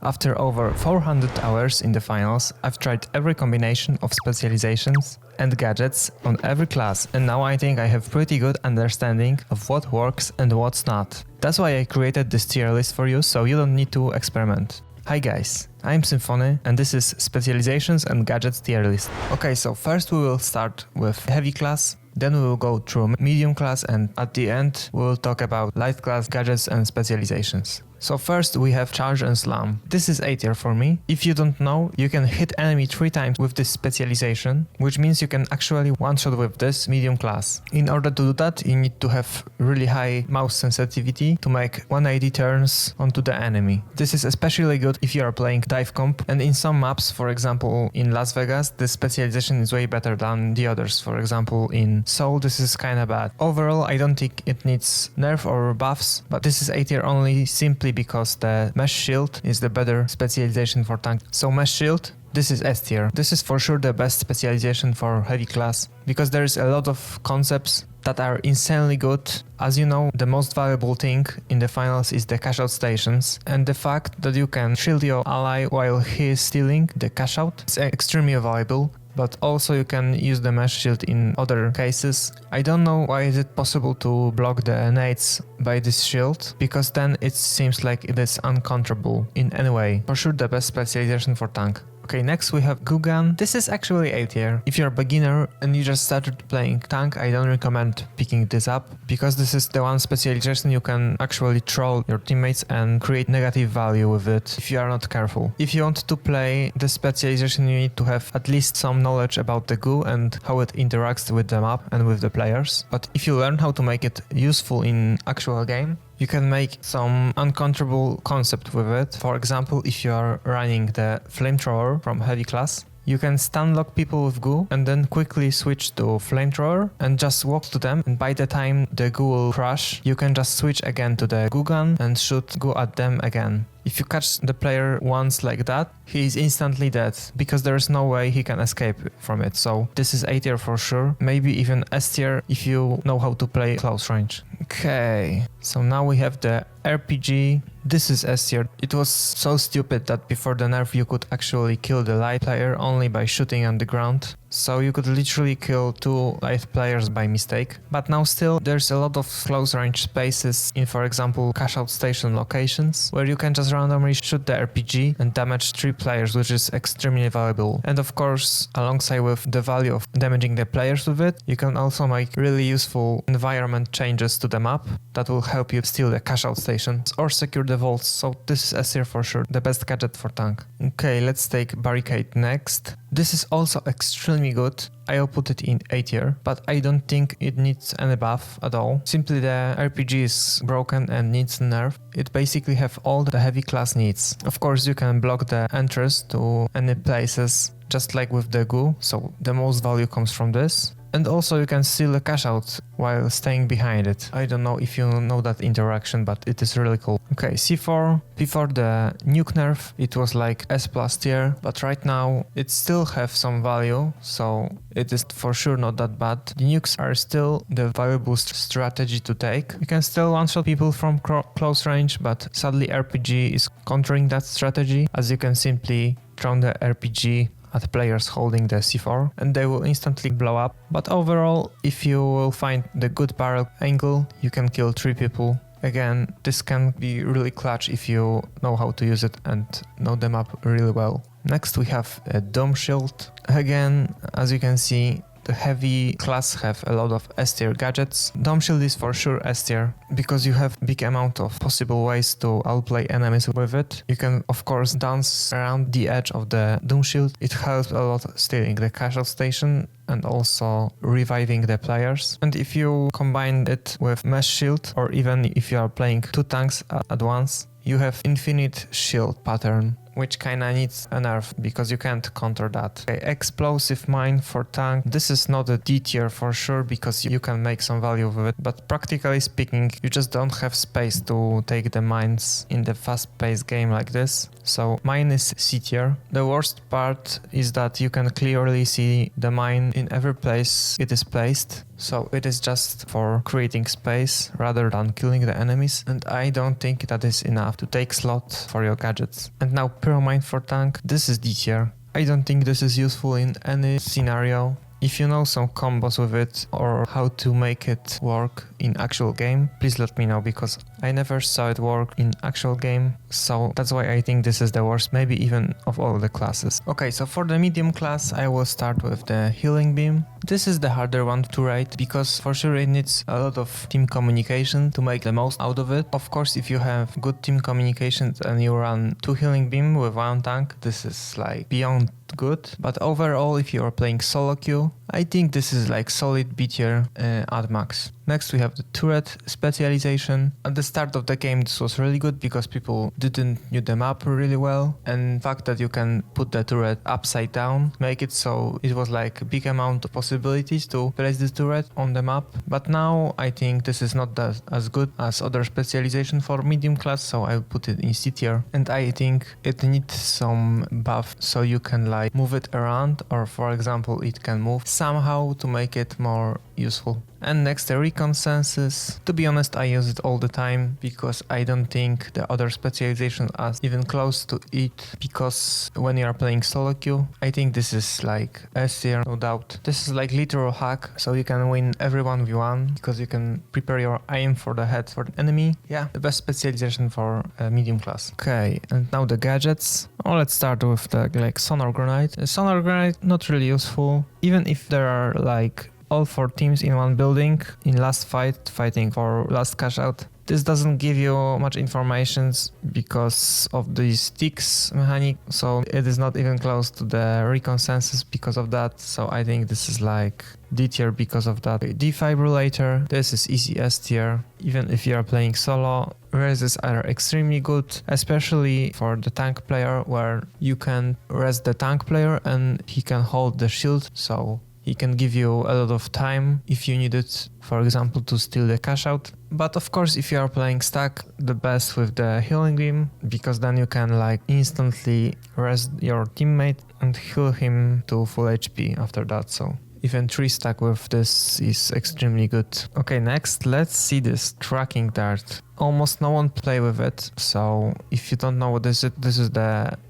After over 400 hours in the finals, I've tried every combination of specializations and gadgets on every class, and now I think I have pretty good understanding of what works and what's not. That's why I created this tier list for you, so you don't need to experiment. Hi guys, I'm Symphony and this is Specializations and Gadgets tier list. Okay, so first we will start with heavy class, then we will go through medium class, and at the end we will talk about light class gadgets and specializations. So first we have Charge and Slam. This is A tier for me. If you don't know, you can hit enemy 3 times with this specialization, which means you can actually one-shot with this medium class. In order to do that, you need to have really high mouse sensitivity to make 180 turns onto the enemy. This is especially good if you are playing dive comp, and in some maps, for example in Las Vegas, the specialization is way better than the others. For example in Seoul, this is kinda bad. Overall, I don't think it needs nerf or buffs, but this is A tier only simply because the Mesh Shield is the better specialization for tank. So Mesh Shield, this is S tier. This is for sure the best specialization for heavy class, because there is a lot of concepts that are insanely good. As you know, the most valuable thing in the finals is the cash out stations, and the fact that you can shield your ally while he is stealing the cash out is extremely valuable. But also you can use the mesh shield in other cases. I don't know why is it possible to block the nades by this shield, because then it seems like it is uncounterable in any way. For sure the best specialization for tank. Okay, next we have Goo Gun. This is actually A tier. If you're a beginner and you just started playing tank, I don't recommend picking this up, because this is the one specialization you can actually troll your teammates and create negative value with it if you are not careful. If you want to play the specialization, you need to have at least some knowledge about the goo and how it interacts with the map and with the players. But if you learn how to make it useful in actual game, you can make some uncontrollable concept with it. For example, if you are running the flamethrower from heavy class, you can stun lock people with goo and then quickly switch to flamethrower and just walk to them, and by the time the goo will crash, you can just switch again to the goo gun and shoot goo at them again. If you catch the player once like that, he is instantly dead, because there is no way he can escape from it. So this is A tier for sure, maybe even S tier if you know how to play close range. Okay, so now we have the RPG. This is S tier. It was so stupid that before the nerf you could actually kill the light player only by shooting on the ground. So you could literally kill 2 light players by mistake. But now still there's a lot of close range spaces in, for example, cash out station locations, where you can just randomly shoot the RPG and damage 3 players, which is extremely valuable. And of course, alongside with the value of damaging the players with it, you can also make really useful environment changes to the map that will help you steal the cash out stations or secure the vaults. So this is S tier for sure, the best gadget for tank. Okay, let's take Barricade next. This is also extremely good. I'll put it in A tier, but I don't think it needs any buff at all. Simply the RPG is broken and needs nerf. It basically have all the heavy class needs. Of course you can block the entrance to any places, just like with the goo, so the most value comes from this. And also you can steal a cash out while staying behind it. I don't know if you know that interaction, but it is really cool. Okay, C4. Before the nuke nerf, it was like S+ tier, but right now it still have some value, so it is for sure not that bad. The nukes are still the valuable strategy to take. You can still one-shot people from close range, but sadly RPG is countering that strategy, as you can simply throw the RPG at players holding the C4 and they will instantly blow up. But overall, if you will find the good barrel angle, you can kill 3 people. Again, this can be really clutch if you know how to use it and know the map really well. Next we have a Dome Shield. Again, as you can see, the heavy class have a lot of S tier gadgets. Dome Shield is for sure S tier, because you have big amount of possible ways to outplay enemies with it. You can of course dance around the edge of the Dome Shield. It helps a lot stealing the cash out station and also reviving the players. And if you combine it with Mesh Shield, or even if you are playing 2 tanks at once, you have infinite shield pattern, which kinda needs a nerf because you can't counter that. Okay, Explosive Mine for tank. This is not a D tier for sure, because you can make some value with it, but practically speaking, you just don't have space to take the mines in the fast-paced game like this. So mine is C tier. The worst part is that you can clearly see the mine in every place it is placed. so it is just for creating space rather than killing the enemies, and I don't think that is enough to take slot for your gadgets. And now Pyro Mine for tank, this is D tier. I don't think this is useful in any scenario. If you know some combos with it or how to make it work in actual game, please let me know, because I never saw it work in actual game, so that's why I think this is the worst, maybe even of all the classes. Okay, so for the medium class I will start with the healing beam. This is the harder one to rate because for sure it needs a lot of team communication to make the most out of it. Of course, if you have good team communication and you run 2 healing beam with 1 tank, this is like beyond good. But overall, if you are playing solo queue, I think this is like solid B tier at max. Next we have the turret specialization. At the start of the game this was really good because people didn't knew the map really well, and the fact that you can put the turret upside down make it so it was like a big amount of possibilities to place the turret on the map. But now I think this is not as good as other specialization for medium class, so I'll put it in C tier. And I think it needs some buff so you can like move it around, or for example it can move somehow to make it more useful. And next the Recon Senses. To be honest, I use it all the time because I don't think the other specializations are even close to it, because when you are playing solo queue, I think this is like S tier, no doubt. This is like literal hack, so you can win every 1v1 because you can prepare your aim for the head for the enemy. Yeah, the best specialization for medium class. Okay, and now the gadgets. Oh, let's start with the like Sonar Granade. The Sonar Granade not really useful, even if there are like all 4 teams in one building in last fight, fighting for last cash out. This doesn't give you much information because of the sticks mechanic, so it is not even close to the Recon Senses because of that. So I think this is like D tier because of that. Defibrillator, this is easy S tier. Even if you are playing solo, reses are extremely good, especially for the tank player, where you can res the tank player and he can hold the shield, so he can give you a lot of time if you need it, for example, to steal the cash out. But of course, if you are playing stack, the best with the healing beam, because then you can like instantly rest your teammate and heal him to full HP after that. So even 3 stack with this is extremely good. Okay, next let's see this tracking dart. Almost no one play with it, so if you don't know what this is, this is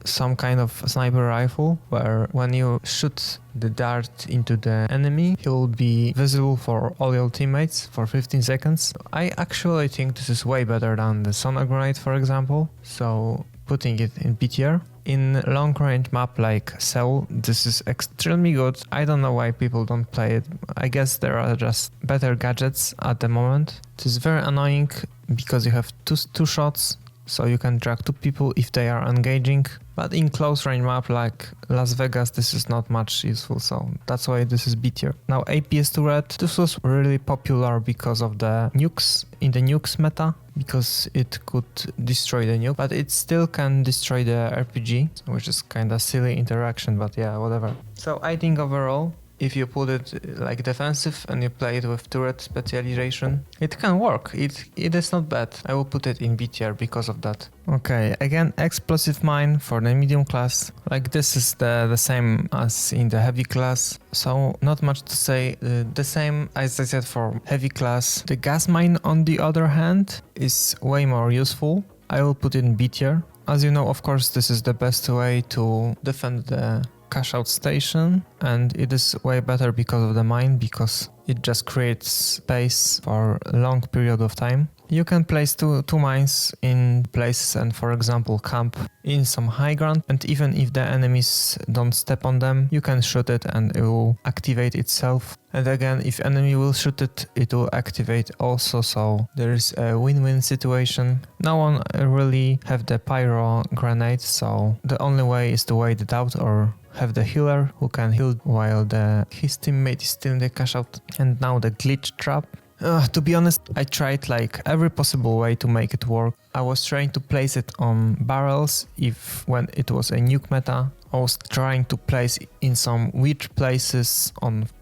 some kind of sniper rifle where when you shoot the dart into the enemy, he will be visible for all your teammates for 15 seconds. I actually think this is way better than the Sonar Granade, for example, so putting it in B tier. In long range map like Seoul, this is extremely good. I don't know why people don't play it. I guess there are just better gadgets at the moment. It is very annoying because you have two shots, so you can drag 2 people if they are engaging. But in close range map like Las Vegas, this is not much useful, so that's why this is B tier. Now APS Turret, this was really popular because of the nukes, in the nukes meta, because it could destroy the nuke, but it still can destroy the RPG, which is kind of silly interaction, but yeah, whatever. So I think overall, if you put it like defensive and you play it with turret specialization, it can work. It is not bad. I will put it in B tier because of that. Okay, again, explosive mine for the medium class. Like this is the same as in the heavy class, so not much to say. The same as I said for heavy class. The gas mine, on the other hand, is way more useful. I will put it in B tier. As you know, of course, this is the best way to defend the cash out station, and it is way better because of the mine, because it just creates space for a long period of time. You can place two mines in places and, for example, camp in some high ground, and even if the enemies don't step on them, you can shoot it and it will activate itself. And again, if enemy will shoot it, it will activate also, so there is a win-win situation. No one really have the Pyro Granade, so the only way is to wait it out or have the healer who can heal while his teammate is still in the cash out. And now the glitch trap. To be honest, I tried like every possible way to make it work. I was trying to place it on barrels when it was a nuke meta. I was trying to place in some weird places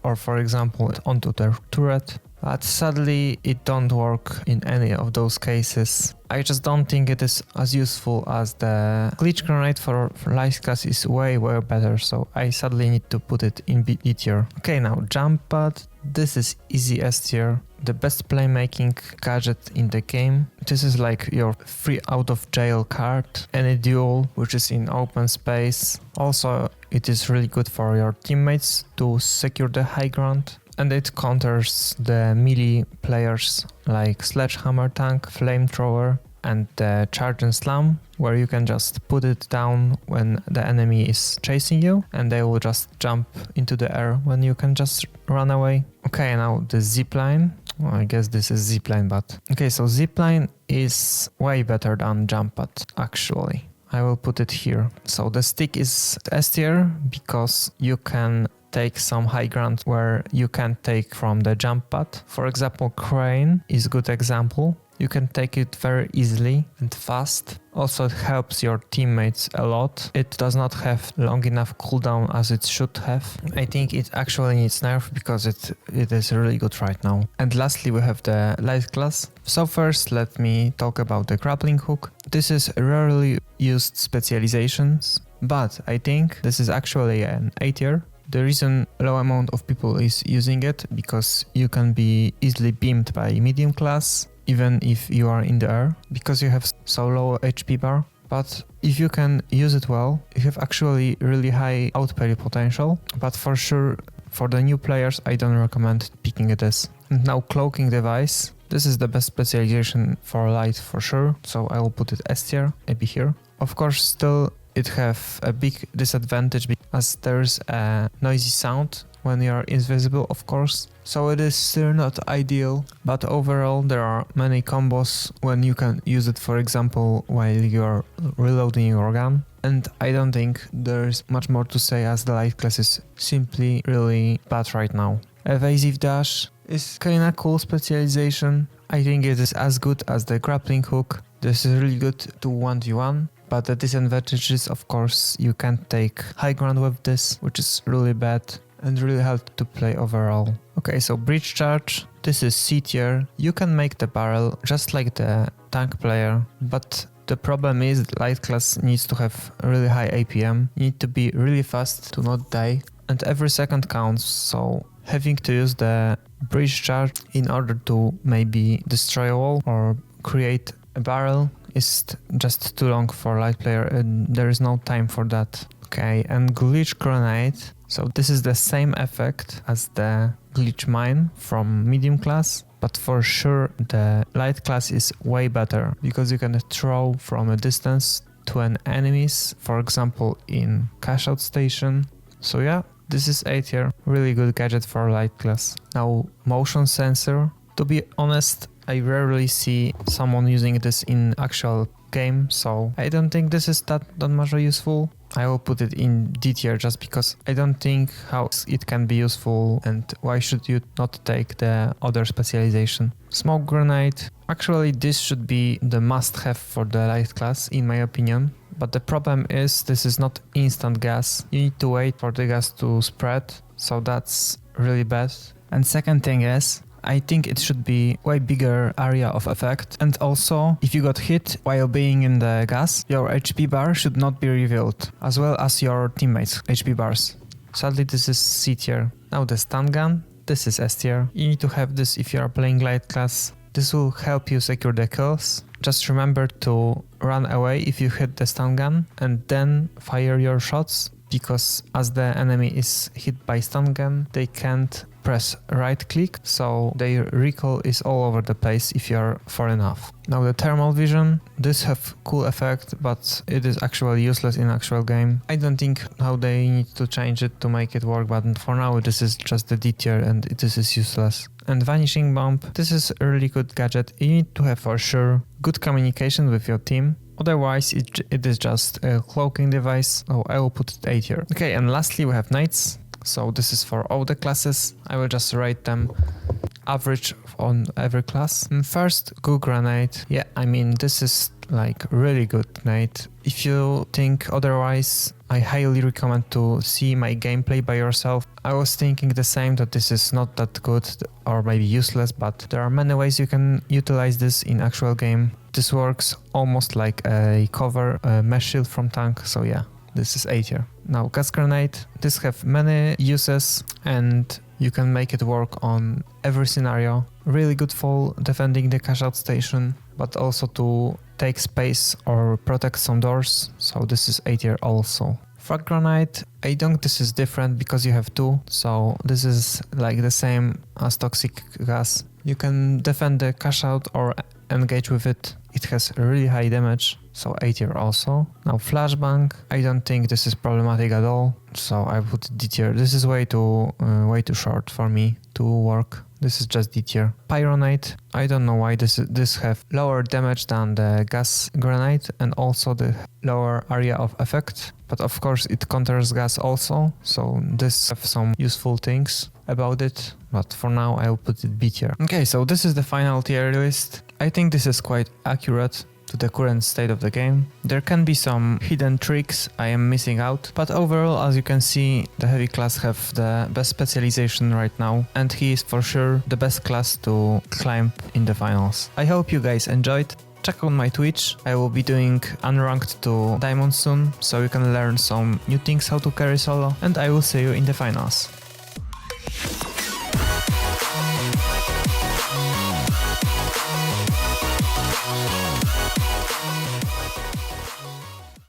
or for example onto the turret. but sadly it don't work in any of those cases. I just don't think it is as useful as the Glitch Granade for light class is way better, so I sadly need to put it in B tier. Okay, now jump pad. This is easy S tier, the best playmaking gadget in the game. This is like your free out of jail card, any duel which is in open space. Also, it is really good for your teammates to secure the high ground. And it counters the melee players like Sledgehammer Tank, Flamethrower and the Charge and Slam, where you can just put it down when the enemy is chasing you and they will just jump into the air when you can just run away. Okay, now the zipline. Well, I guess this is zipline, but... Okay, so zipline is way better than jump pad, actually. I will put it here. So the stick is S tier because you can take some high ground where you can't take from the jump pad. For example, crane is a good example. You can take it very easily and fast. Also, it helps your teammates a lot. It does not have long enough cooldown as it should have. I think it actually needs nerf because it is really good right now. And lastly, we have the light class. So first, let me talk about the grappling hook. This is rarely used specializations, but I think this is actually an A tier. The reason low amount of people is using it because you can be easily beamed by medium class even if you are in the air because you have so low HP bar. But if you can use it well, you have actually really high outparry potential. But for sure, for the new players, I don't recommend picking this. And now Cloaking Device. This is the best specialization for light for sure, so I will put it S tier, maybe here. Of course, still it have a big disadvantage because there's a noisy sound when you are invisible, of course. So it is still not ideal, but overall there are many combos when you can use it, for example, while you're reloading your gun. And I don't think there's much more to say as the light class is simply really bad right now. Evasive Dash is kinda cool specialization. I think it is as good as the Grappling Hook. This is really good to 1v1. But the disadvantage is, of course, you can't take high ground with this, which is really bad and really hard to play overall. Okay, so Breach Charge. This is C tier. You can make the barrel just like the tank player, but the problem is light class needs to have really high APM. You need to be really fast to not die, and every second counts, so having to use the Breach Charge in order to maybe destroy a wall or create a barrel is just too long for light player and there is no time for that. Okay, and Glitch Granade. So this is the same effect as the Glitch Mine from medium class, but for sure the light class is way better because you can throw from a distance to an enemies, for example in cash out station. So yeah, this is A tier, really good gadget for light class. Now motion sensor. To be honest, I rarely see someone using this in actual game, so I don't think this is that much useful. I will put it in D tier just because I don't think how it can be useful and why should you not take the other specialization. Smoke Grenade. Actually, this should be the must-have for the light class in my opinion. But the problem is this is not instant gas. You need to wait for the gas to spread, so that's really bad. And second thing is, I think it should be way bigger area of effect, and also if you got hit while being in the gas, your HP bar should not be revealed, as well as your teammates' HP bars. Sadly this is C tier. Now the stun gun, this is S tier. You need to have this if you are playing light class. This will help you secure the kills. Just remember to run away if you hit the stun gun and then fire your shots, because as the enemy is hit by stun gun, they can't press right click, so their recoil is all over the place if you're far enough. Now the thermal vision, this have cool effect, but it is actually useless in actual game. I don't think how they need to change it to make it work, but for now this is just the D tier and this is useless. And Vanishing Bomb, this is a really good gadget. You need to have for sure good communication with your team. Otherwise, it is just a cloaking device, so I will put it A tier. Okay, and lastly we have Knights. So this is for all the classes. I will just rate them average on every class. First, Goo Granade. Yeah, I mean, this is like really good grenade. If you think otherwise, I highly recommend to see my gameplay by yourself. I was thinking the same, that this is not that good or maybe useless, but there are many ways you can utilize this in actual game. This works almost like a cover mesh shield from tank, so yeah, this is A tier. Now gas grenade, this have many uses and you can make it work on every scenario. Really good for defending the cash out station, but also to take space or protect some doors, so this is A tier also. Frag Granade, I think this is different because you have two, so this is like the same as toxic gas. You can defend the cash out or engage with it. It has really high damage, so A tier also. Now Flashbang, I don't think this is problematic at all, so I put D tier. This is way too short for me to work. This is just D tier. Pyro Granade, I don't know why this have lower damage than the gas grenade and also the lower area of effect, but of course it counters gas also, so this have some useful things about it, but for now I will put it B tier. Okay, so this is the final tier list. I think this is quite accurate to the current state of the game. There can be some hidden tricks I am missing out, but overall, as you can see, the heavy class have the best specialization right now, and he is for sure the best class to climb in the finals. I hope you guys enjoyed. Check out my Twitch, I will be doing unranked to diamond soon, so you can learn some new things how to carry solo, and I will see you in the finals.